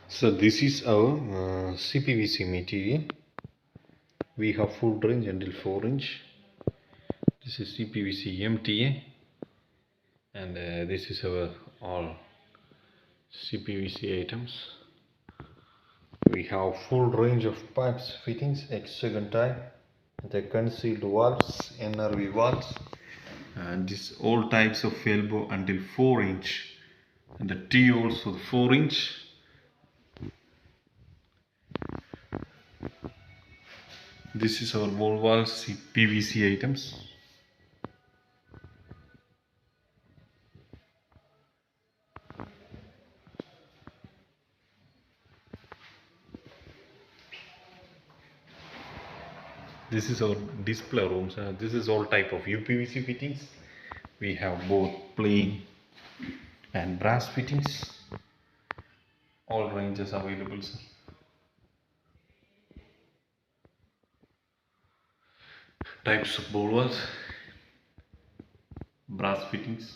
So this is our CPVC material. We have full range until 4 inch. This is CPVC MTA, and this is our all CPVC items. We have full range of pipes fittings, hexagon type, the concealed valves, NRV valves, and this all types of elbow until 4 inch, and the T also 4 inch. This is our wall valves PVC items. This is our display rooms. This is all type of UPVC fittings. We have both plain and brass fittings. All ranges available, sir. Types of bowl walls, brass fittings.